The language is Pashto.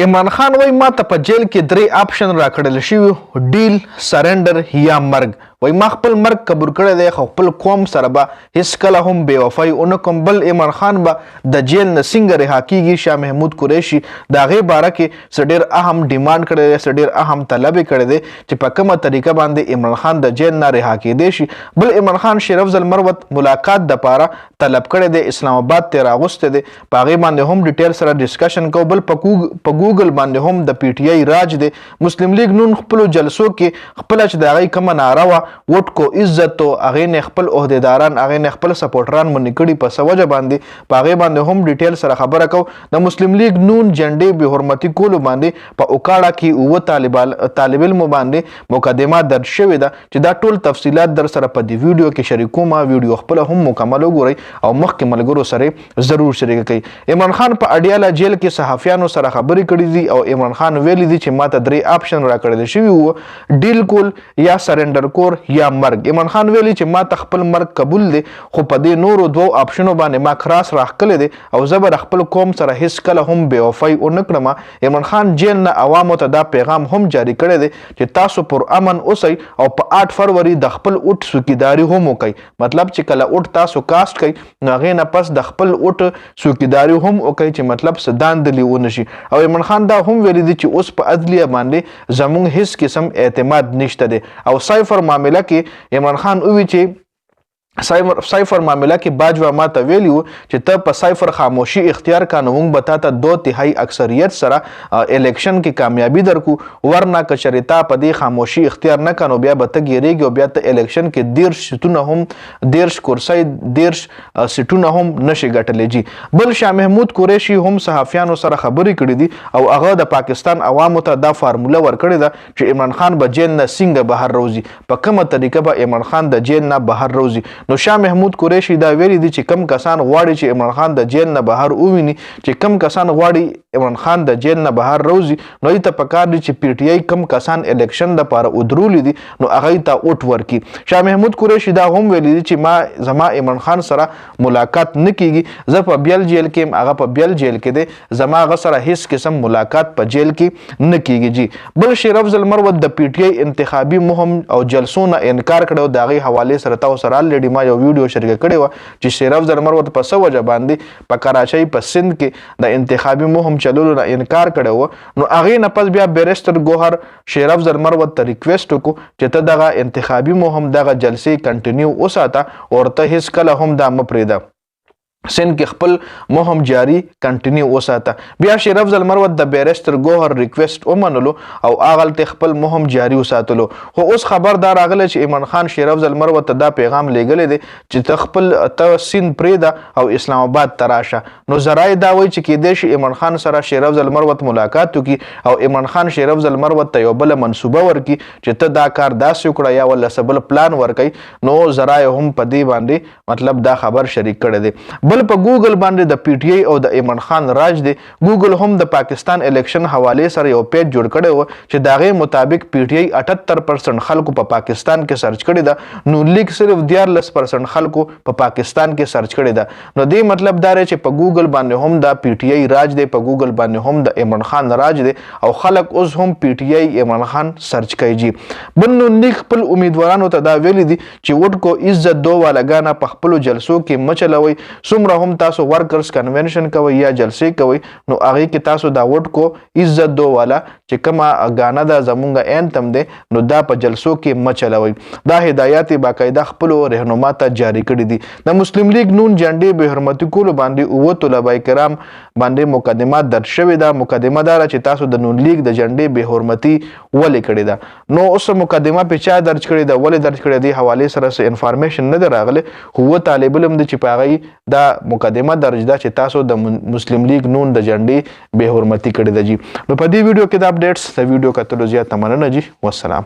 عمران خان وای ما ته په جیل کې 3 آپشن راکړل شوی، ډیل، سرنډر یا مرګ. وای ما خپل مرګ قبول کړی دی، خو خپل قوم سره به هیڅ کله هم بې وفایي ونه کوم. بل عمران خان به د جیل نه څنګه رها کیږي؟ شاه محمود قریشي د هغې باره کې څه ډېر اهم ډیمانډ کړی دی، څه ډېر اهم طلب یې کړی دی چې په کومه طریقه باندې عمران خان د جیل نه رها کیدی شي. بل عمران خان شیر افضل مروت ملاقات دپاره طلب کړی دی، اسلام آباد ته راغوستی دی، په هغې باندې هم ډیټیل سره ډسکشن کوو. بل په ګوګل باندې هم د پی ټی آی راج دی. مسلم لیگ نون خپلو جلسو کې خپله چې د هغې کومه ناره وه ووټ کو عزت، هغې نه خپل عهدیداران، هغې نه خپل سپورټران منې کړي په څه وجه باندې، په هغې باندې هم ډیټیل سره خبره کوو. د مسلم لیگ نون جنډې بې حرمتي کولو باندې په اوکاړه کې 9 طالب علمو باندې مقدمه درج شوې ده، چې دا ټول تفصیلات در سره په دې ویډیو کې شریکوم. ویډیو خپله هم مکمل وګورئ او مخکې ملګرو سره ضرور شریک کړئ. عمران خان په اډیاله جیل کې صحافیانو سره خبرې کړي دي او عمران خان ویلي دي چې ماته 3 آپشن راکړل شوي وو، ډیل کول یا سرنډر کول یا مرګ. عمران خان ویلي چې ما ته خپل مرګ قبول دی، خو په دې نورو 2 آپشنو باندې ما کراس راښکلی دی او زه به د خپل قوم سره هیڅ کله هم بې وفایي ونه کړم. عمران خان جیل نه عوامو ته دا پیغام هم جاری کړی دی چې تاسو پر امن اوسئ او په 8 فروری د خپل اوټ څوکیداري هم وکئ. مطلب چې کله اوټ تاسو کاسټ کوئ نو هغې نه پس د خپل اوټ څوکیداري هم وکئ چې مطلب څه داندلي ونه شي. او عمران خان دا هم ویلي دي چې اوس په عدلیه باندې زموږ هیڅ قسم اعتماد نشته دی. او سایفر معامله کې عمران خان ووی چې سایفر معامله کې باجوه ما ته ویلي وو چې ته په سایفر خاموشي اختیار کا نو موږ به تا ته 2/3 اکثریت سره الیکشن کې کامیابي درکو، ورنه که چېرې تا په دې خاموشي اختیار نه کا نو بیا به ته ګیرېږي او بیا ته الیکشن کې 13 سیټونه هم 13 کرسۍ 13 سیټونه هم نشي ګټلی. جي بل شاه محمود قریشي هم صحافیانو سره خبرې کړي دي او هغه د پاکستان عوامو ته دا فارموله ورکړې ده چې عمران خان به جیل نه څنګه بهر روزي، په کومه طریقه به عمران خان د جیل نه بهر روزي. نو شاه محمود قریشي دا ویلي دي چې کم کسان غواړي چې عمران خان د جیل نه بهر وویني، چې کم کسان غواړي عمران خان د جیل نه بهر روزي، نو هغوی ته پکار دي چې پی ټی آی کم کسان الیکشن دپاره ودرولی دي نو هغوی ته اوټ ورکړي. شاه محمود قریشي دا هم ویلي دي چې زما عمران خان سره ملاقات نه کیږي، زه په بیل جیل کې یم، هغه په بیل جیل کې دی، زما هغه سره هیڅ قسم ملاقات په جیل کې نه کیږي. جی بل شیر افضل مروت د پی ټی آی انتخابي مهم او جلسو نه انکار کړی، د هغې حوالې سره تاسو سره الریډي ما یو ویډیو شریکه کړې وه چې شیر افضل مروت په څه وجه باندې په کراچۍ په سند کې د انتخابي مهم چلولو نه انکار کړی و. نو هغې نه پس بیا بیرسټر ګوهر شیر افضل مروت ته ریکویسټ وکړو چې ته دغه انتخابي مهم دغه جلسې کنټینیو وساته او ورته هیڅ کله هم دا مه پرېږده، سند کې خپل مهم جاری کنټینیو وساته. بیا شیر افضل مروت د بیرسټر ګوهر ریکویسټ ومنلو او هغلته خپل مهم جاری وساتلو. خو اوس خبر دا راغلی چې عمران خان شیر افضل مروت ته دا پیغام لیږلی دی چې ته خپل سند پرېږده او اسلام آباد ته راشه. نو ذرایع دا وایي چې کیدای شي عمران خان سره شیر افضل مروت ملاقات وکړي او عمران خان شیر افضل مروت ته یو بله منصوبه ورکړي چې ته دا کار داسې وکړه یا ولله څه بل پلان ورکوي. نو ذرایع هم په دې باندې مطلب دا خبر شریک کړی دی. بل په ګوګل باندې د پی ټی آی او د عمران خان راج دی. ګوګل هم د پاکستان الیکشن حوالې سره یو پیج جوړ کړی و چې د هغې مطابق پی ټی آی 78% خلکو په پاکستان کې سرچ کړې ده، نو لیگ صرف 14% خلکو په پاکستان کې سرچ کړې ده. نو دې مطلب دا دی چې په ګوګل باندې هم د پی ټی آی راج دی، په ګوګل باندې هم د عمران خان راج دی او خلک اوس هم پی ټی آی عمران خان سرچ کوي. جی بل نو لیگ خپل امیدوارانو ته دا ویلي دي چې وټ کو عزت 2 والاګانه په خپلو جلسو کې مه چلوئ، څومره هم تاسو ورکرز کنونشن کوئ یا جلسې کوئ نو هغې کې تاسو دا وټ کو عزت 2 والا چې کومه ګانه ده زمونږ اینتم دی نو دا په جلسو کې مه چلوئ. دا هدایات یې باقاعده خپلو رهنما ته جاری کړي دي. د مسلم لیگ نون جنډې بې حرمتي کولو باندې 9 طلبه کرام باندې مقدمه درج شوې ده. مقدمه دا چې تاسو د نون لیگ د جنډې بې حرمتي ولې کړې ده. نو اوس مقدمه پې چا درج کړې ده، ولې درج کړې دې حوالې سره څه انفارمیشن نه ده راغلی، خو 9 طالب علم دی چې په هغې دا مقدمه درج ده چې تاسو د مسلم لیگ نون د جنډې بې حرمتي کړې ده. جی نو په دې ویډیو کې د اپډیټس د ویډیو کتلو زیاته مننه. جی والسلام.